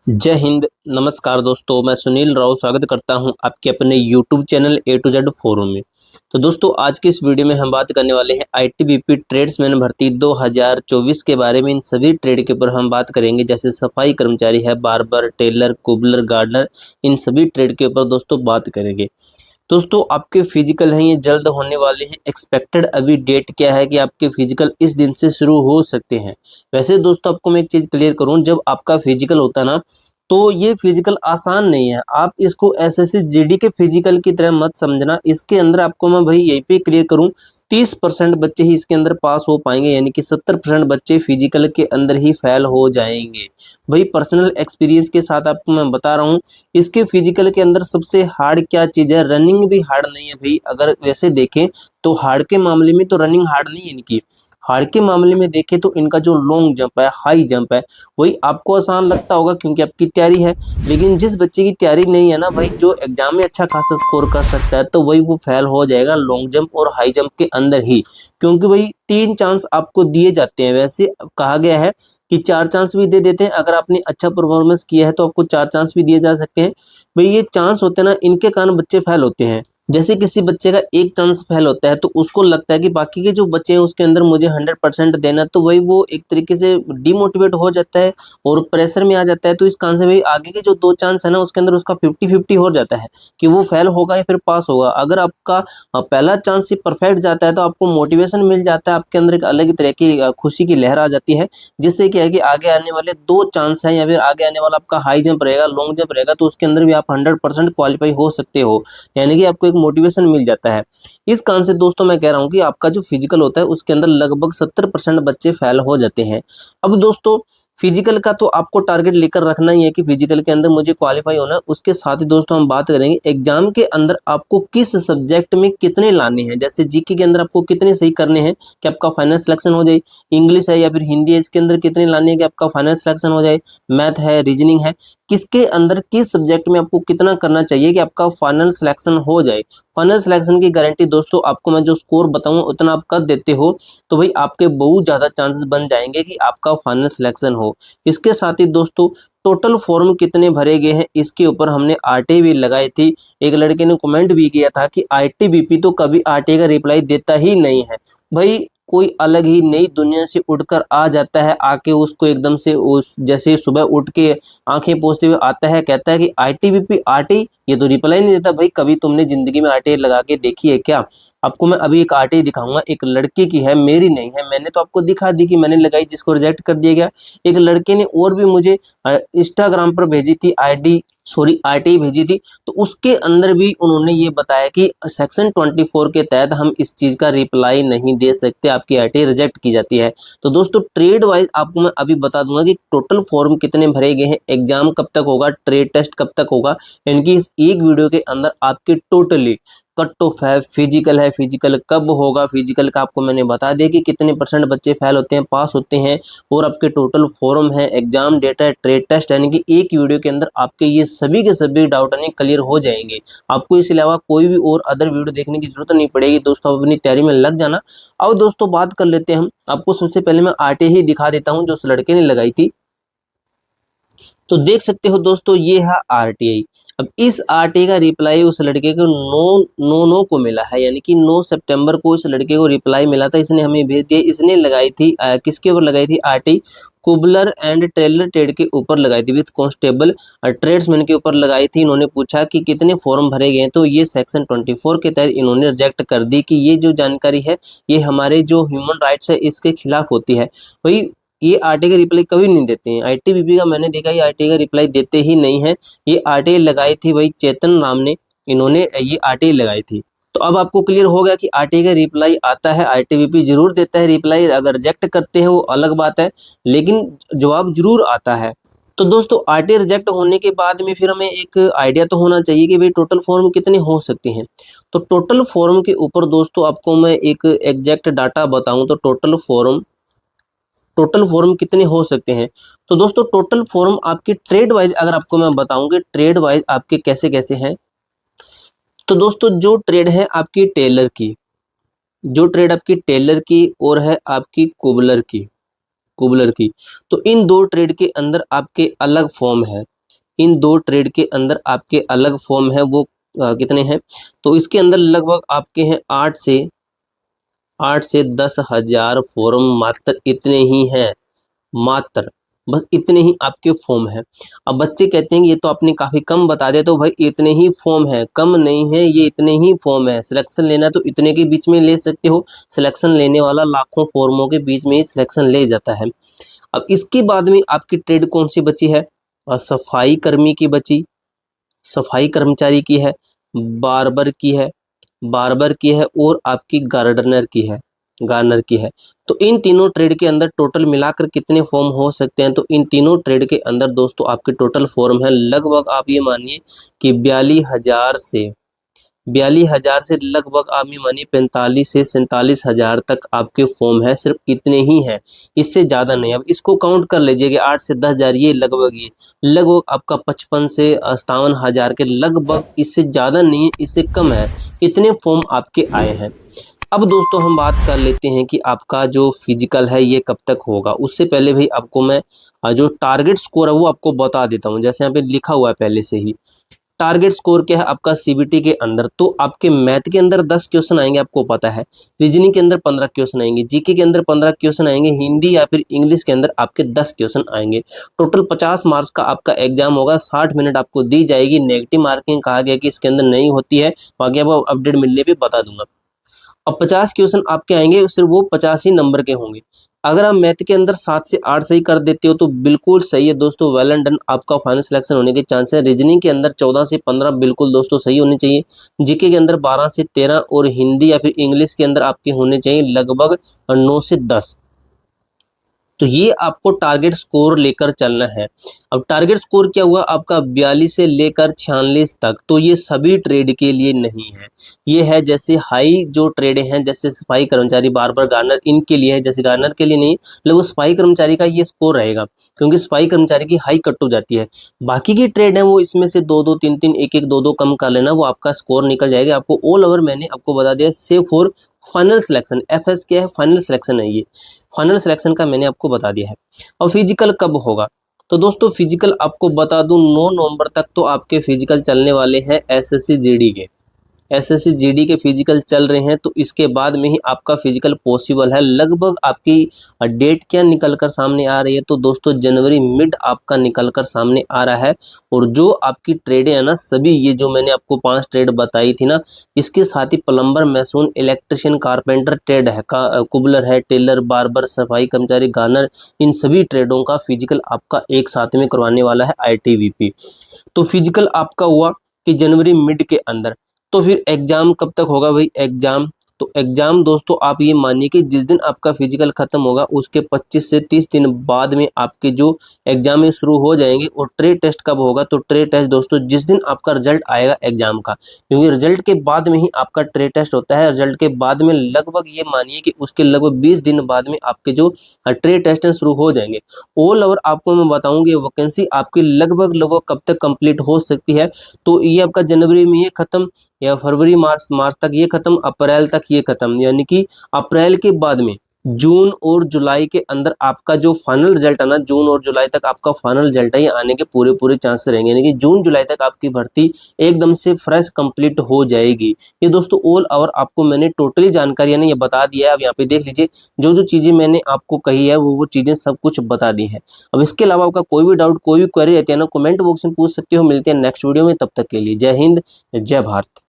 जय हिंद। नमस्कार दोस्तों, मैं सुनील राव स्वागत करता हूं आपके अपने YouTube channel A to Z forum में। तो दोस्तों, आज की इस वीडियो में हम बात करने वाले हैं आईटीबीपी ट्रेड्समैन भर्ती 2024 के बारे में। इन सभी ट्रेड के ऊपर हम बात करेंगे, जैसे सफाई कर्मचारी है, बार्बर, टेलर, कुबलर, गार्डनर, इन सभी ट्रेड के ऊपर दोस्तों बात करेंगे। दोस्तों, आपके फिजिकल हैं, ये जल्द होने वाले हैं। एक्सपेक्टेड अभी डेट क्या है कि आपके फिजिकल इस दिन से शुरू हो सकते हैं। वैसे दोस्तों, आपको मैं एक चीज़ क्लियर करूं, जब आपका फिजिकल होता है ना, तो ये फिजिकल आसान नहीं है। आप इसको एसएससी जीडी के फिजिकल की तरह मत समझना। इसके अंदर आपको मैं भाई यहीं पे क्लियर करूं, 30% बच्चे ही इसके अंदर पास हो पाएंगे, यानी कि 70% बच्चे फिजिकल के अंदर ही फेल हो जाएंगे। भाई पर्सनल एक्सपीरियंस के साथ आपको मैं बता रहा हूँ, इसके फिजिकल के अंदर सबसे हार्ड क्या चीज़ है। रनिंग भी हार्ड नहीं है भाई। अगर वैसे देखें तो हार्ड के मामले में तो रनिंग हार्ड नहीं है इनकी। हार्ड के मामले में देखें तो इनका जो लॉन्ग जंप है, हाई जंप है, वही आपको आसान लगता होगा क्योंकि आपकी तैयारी है। लेकिन जिस बच्चे की तैयारी नहीं है ना भाई, जो एग्जाम में अच्छा खासा स्कोर कर सकता है, तो वही वो फेल हो जाएगा लॉन्ग जंप और हाई जंप के अंदर ही। क्योंकि भाई 3 चांस आपको दिए जाते हैं। वैसे कहा गया है कि 4 चांस भी दे देते हैं। अगर आपने अच्छा परफॉर्मेंस किया है तो आपको 4 चांस भी दिए जा सकते हैं। भाई ये चांस होते हैं ना, इनके कारण बच्चे फेल होते हैं। जैसे किसी बच्चे का एक चांस फेल होता है तो उसको लगता है कि बाकी के जो बच्चे हैं उसके अंदर मुझे 100% देना, तो वही वो एक तरीके से डिमोटिवेट हो जाता है और प्रेशर में आ जाता है। तो इस कारण से भाई आगे के जो 2 चांस है ना, उसके अंदर उसका 50-50 हो जाता है कि वो फेल होगा या फिर पास होगा। अगर आपका पहला चांस ही परफेक्ट जाता है तो आपको मोटिवेशन मिल जाता है, आपके अंदर एक अलग ही तरह की खुशी की लहर आ जाती है, जिससे क्या है कि आगे आने वाले 2 चांस हैं या फिर आगे आने वाला आपका हाई जंप रहेगा, लॉन्ग जंप रहेगा, तो उसके अंदर भी आप 100% क्वालिफाई हो सकते हो। यानी कि आपको एक मोटिवेशन मिल जाता है। इस कारण से दोस्तों मैं कह रहा हूँ कि आपका जो फिजिकल होता है उसके अंदर लगभग 70% बच्चे फेल हो जाते हैं। अब दोस्तों, फिजिकल का तो आपको टारगेट लेकर रखना ही है कि फिजिकल के अंदर मुझे क्वालिफाई होना है। उसके साथ ही दोस्तों हम बात करेंगे एग्जाम के अंदर आपको किस सब्जेक्ट में कितने लाने हैं। जैसे जीके के अंदर आपको कितने सही करने हैं कि आपका फाइनल सिलेक्शन हो जाए। इंग्लिश है या फिर हिंदी है, इसके अंदर कितने लाने हैं कि आपका फाइनल सिलेक्शन हो जाए। मैथ है, रीजनिंग है, किसके अंदर किस सब्जेक्ट में आपको कितना करना चाहिए कि आपका फाइनल सिलेक्शन हो जाए। फाइनल सिलेक्शन की गारंटी दोस्तों आपको मैं जो स्कोर बताऊंगा उतना आप कर देते हो तो भाई आपके बहुत ज़्यादा चांसेस बन जाएंगे कि आपका फाइनल सिलेक्शन हो। इसके साथ ही दोस्तों, टोटल फॉर्म कितने भरे गए हैं इसके ऊपर हमने आरटीआई भी लगाई थी। एक लड़के ने कमेंट भी किया था कि आईटीबीपी तो कभी आरटीआई का रिप्लाई देता ही नहीं है। भाई कोई अलग ही नई दुनिया से उठकर आ जाता है, आके उसको एकदम से उस जैसे सुबह उठ के आंखें पोंछते हुए आता है, कहता है कि आईटीबीपी आरटीआई, ये तो रिप्लाई नहीं देता। भाई कभी तुमने जिंदगी में आरटीआई लगा के देखी है क्या? आपको मैं अभी एक आरटीआई दिखाऊंगा, एक लड़के की है, मेरी नहीं है। मैंने तो आपको दिखा दी कि मैंने लगाई, जिसको रिजेक्ट कर दिया गया। एक लड़के ने और भी मुझे इंस्टाग्राम पर भेजी थी आरटीआई भेजी थी, तो उसके अंदर भी उन्होंने ये बताया कि सेक्शन 24 के तहत हम इस चीज का रिप्लाई नहीं दे सकते, आपकी आरटीआई रिजेक्ट की जाती है। तो दोस्तों, ट्रेड वाइज आपको मैं अभी बता दूंगा कि टोटल फॉर्म कितने भरे गए हैं, एग्जाम कब तक होगा, ट्रेड टेस्ट कब तक होगा। इनकी इस एक वीडियो के अंदर आपके टोटली कट ऑफ है, फिजिकल कब होगा, फिजिकल का आपको मैंने बता दिया कि कितने परसेंट बच्चे फेल होते हैं, पास होते हैं, और आपके टोटल फॉर्म है, एग्जाम डेटा है, ट्रेड टेस्ट, यानी कि एक वीडियो के अंदर आपके ये सभी के सभी डाउट यानी क्लियर हो जाएंगे। आपको इसके अलावा कोई भी और अदर वीडियो देखने की जरूरत नहीं पड़ेगी दोस्तों, आप अपनी तैयारी में लग जाना। अब दोस्तों बात कर लेते हैं हम। आपको सबसे पहले मैं आरटीआई ही दिखा देता हूँ जो उस लड़के ने लगाई थी। तो देख सकते हो दोस्तों, ये है आरटीआई। अब इस आरटीआई का रिप्लाई उस लड़के को 9 को मिला है, यानी कि 9 सितंबर को इस लड़के को रिप्लाई मिला था। इसने हमें भेज दिया। इसने लगाई थी किसके ऊपर लगाई थी? RTI Kubler and Taylor trade के ऊपर लगाई थी, विद कांस्टेबल ट्रेड्समैन के ऊपर लगाई थी। इन्होंने पूछा कि कितने फॉर्म भरे गए हैं, तो ये सेक्शन 24 के तहत इन्होंने रिजेक्ट कर दी कि ये जो जानकारी है ये हमारे जो ह्यूमन राइट्स है इसके खिलाफ होती है। वही ये आरटीआई का रिप्लाई कभी नहीं देते हैं। आईटीबीपी का मैंने देखा, ये आरटीआई का रिप्लाई देते ही नहीं है। ये आरटीआई लगाई थी वही चेतन नाम ने, इन्होंने ये आरटीआई लगाई थी। तो अब आपको क्लियर हो गया कि आरटीआई का रिप्लाई आता है, आईटीबीपी जरूर देता है रिप्लाई। अगर रिजेक्ट करते हैं वो अलग बात है, लेकिन जवाब जरूर आता है। तो दोस्तों, आरटीआई रिजेक्ट होने के बाद में फिर हमें एक आइडिया तो होना चाहिए कि भाई टोटल फॉर्म कितने हो सकते हैं। तो टोटल फॉर्म के ऊपर दोस्तों आपको मैं एक एग्जैक्ट डाटा बताऊं तो टोटल फॉर्म कितने हो सकते हैं। तो दोस्तों, टोटल फॉर्म आपके ट्रेड वाइज अगर आपको मैं बताऊं कि ट्रेड वाइज आपके कैसे कैसे हैं, तो दोस्तों जो ट्रेड है आपकी टेलर की, जो ट्रेड आपकी टेलर की और है आपकी कुबलर की, तो इन दो ट्रेड के अंदर आपके अलग फॉर्म है। इन दो ट्रेड के अंदर आपके अलग फॉर्म है वो कितने हैं, तो इसके अंदर लगभग आपके हैं 8 से 10 हजार फॉर्म, मात्र इतने ही हैं, मात्र बस इतने ही आपके फॉर्म है। अब बच्चे कहते हैं कि ये तो आपने काफी कम बता दिया, तो भाई इतने ही फॉर्म है, कम नहीं है, ये इतने ही फॉर्म है। सिलेक्शन लेना तो इतने के बीच में ले सकते हो, सिलेक्शन लेने वाला लाखों फॉर्मों के बीच में ही सिलेक्शन ले जाता है। अब इसके बाद में आपकी ट्रेड कौन सी बची है, सफाई कर्मी की बची, सफाई कर्मचारी की है, बार्बर की है, बार्बर की है और आपकी गार्डनर की है, गार्डनर की है। तो इन तीनों ट्रेड के अंदर टोटल मिलाकर कितने फॉर्म हो सकते हैं, तो इन तीनों ट्रेड के अंदर दोस्तों आपके टोटल फॉर्म है लगभग आप ये मानिए कि 42,000 से लगभग आप ये मानिए 45 से 47 हजार तक आपके फॉर्म है, सिर्फ इतने ही हैं, इससे ज़्यादा नहीं। अब इसको काउंट कर लीजिए कि 8 से 10 हजार, ये लगभग आपका 55 से 57 हजार के लगभग, इससे ज़्यादा नहीं है, इससे कम है, इतने फॉर्म आपके आए हैं। अब दोस्तों हम बात कर लेते हैं कि आपका जो फिजिकल है ये कब तक होगा। उससे पहले भाई आपको मैं जो टारगेट स्कोर है वो आपको बता देता हूँ। जैसे यहाँ पे लिखा हुआ है पहले से ही, टारगेट स्कोर क्या है आपका सीबीटी के अंदर, तो आपके मैथ के अंदर 10 क्वेश्चन आएंगे आपको पता है, रीजनिंग के अंदर 15 क्वेश्चन आएंगे, जीके के अंदर 15 क्वेश्चन आएंगे, हिंदी या फिर इंग्लिश के अंदर आपके 10 क्वेश्चन आएंगे। टोटल 50 मार्क्स का आपका एग्जाम होगा, 60 मिनट आपको दी जाएगी। नेगेटिव मार्किंग कहा गया कि इसके अंदर नहीं होती है, बाकी आपको अपडेट मिलने पे बता दूंगा। अब 50 क्वेश्चन आपके आएंगे, सिर्फ वो 50 ही नंबर के होंगे। अगर आप मैथ के अंदर 7 से 8 सही कर देते हो तो बिल्कुल सही है दोस्तों, वेल एंड डन, आपका फाइनल सिलेक्शन होने के चांस है। रीजनिंग के अंदर 14 से 15 बिल्कुल दोस्तों सही होने चाहिए, जीके के अंदर 12 से 13 और हिंदी या फिर इंग्लिश के अंदर आपके होने चाहिए लगभग 9 से 10। तो ये आपको टारगेट स्कोर लेकर चलना है। अब टारगेट स्कोर क्या हुआ आपका 42 से लेकर 46 तक, तो ये सभी ट्रेड के लिए नहीं है, ये है जैसे हाई जो ट्रेड हैं, जैसे सफाई कर्मचारी, बार्बर, गार्डनर, इनके लिए है। जैसे गार्डनर के लिए नहीं, लेकिन वो सफाई कर्मचारी का ये स्कोर रहेगा, क्योंकि सफाई कर्मचारी की हाई कट हो जाती है। बाकी की ट्रेड है वो इसमें से 2-2 3-3 1-1 2-2 कम कर लेना, वो आपका स्कोर निकल जाएगा। आपको ऑल ओवर मैंने आपको बता दिया, save for final selection, FS क्या है, फाइनल सिलेक्शन है, ये फाइनल सिलेक्शन का मैंने आपको बता दिया है। और फिजिकल कब होगा, तो दोस्तों फिजिकल आपको बता दूं 9 नवंबर तक तो आपके फिजिकल चलने वाले हैं एसएससी जीडी के, एसएससी जीडी के फिजिकल चल रहे हैं। तो इसके बाद में ही आपका फिजिकल पॉसिबल है। लगभग आपकी डेट क्या निकल कर सामने आ रही है, तो दोस्तों जनवरी मिड आपका निकल कर सामने आ रहा है। और जो आपकी ट्रेडें है ना सभी, ये जो मैंने आपको 5 ट्रेड बताई थी ना, इसके साथ ही प्लम्बर, मैसून, इलेक्ट्रिशियन, कारपेंटर ट्रेड है, कुबलर है, टेलर, बार्बर, सफाई कर्मचारी, गार्डनर, इन सभी ट्रेडों का फिजिकल आपका एक साथ में करवाने वाला है आईटीबीपी। तो फिजिकल आपका हुआ कि जनवरी मिड के अंदर। तो फिर एग्जाम कब तक होगा भाई, एग्जाम, तो एग्जाम दोस्तों आप ये मानिए कि जिस दिन आपका फिजिकल खत्म होगा उसके 25 से 30 दिन बाद में आपके जो एग्जाम में शुरू हो जाएंगे। और ट्रेड टेस्ट कब होगा, तो ट्रेड टेस्ट दोस्तों जिस दिन आपका रिजल्ट आएगा एग्जाम का, क्योंकि रिजल्ट के बाद में ही आपका ट्रेड टेस्ट होता है। रिजल्ट के बाद में लगभग ये मानिए कि उसके लगभग 20 दिन बाद में आपके जो ट्रेड टेस्ट शुरू हो जाएंगे। ऑल ओवर आपको मैं बताऊंगी वैकेंसी आपकी लगभग लगभग कब तक कंप्लीट हो सकती है, तो ये आपका जनवरी में ये खत्म, या फरवरी मार्च तक ये खत्म, अप्रैल तक ये खत्म, यानी कि अप्रैल के बाद में जून और जुलाई के अंदर आपका जो फाइनल रिजल्ट है ना, जून और जुलाई तक आपका फाइनल रिजल्ट है, ये आने के पूरे पूरे चांसेस रहेंगे। यानी कि जून जुलाई तक आपकी भर्ती एकदम से फ्रेश कंप्लीट हो जाएगी। ये दोस्तों ऑल ओवर आपको मैंने टोटली जानकारी यानी ये बता दिया है। अब यहाँ पे देख लीजिए, जो जो चीजें मैंने आपको कही है वो चीजें सब कुछ बता दी है। अब इसके अलावा आपका कोई भी डाउट, कोई भी क्वेरी रहती है ना, कमेंट बॉक्स में पूछ सकते हो। मिलते हैं नेक्स्ट वीडियो में, तब तक के लिए जय हिंद, जय भारत।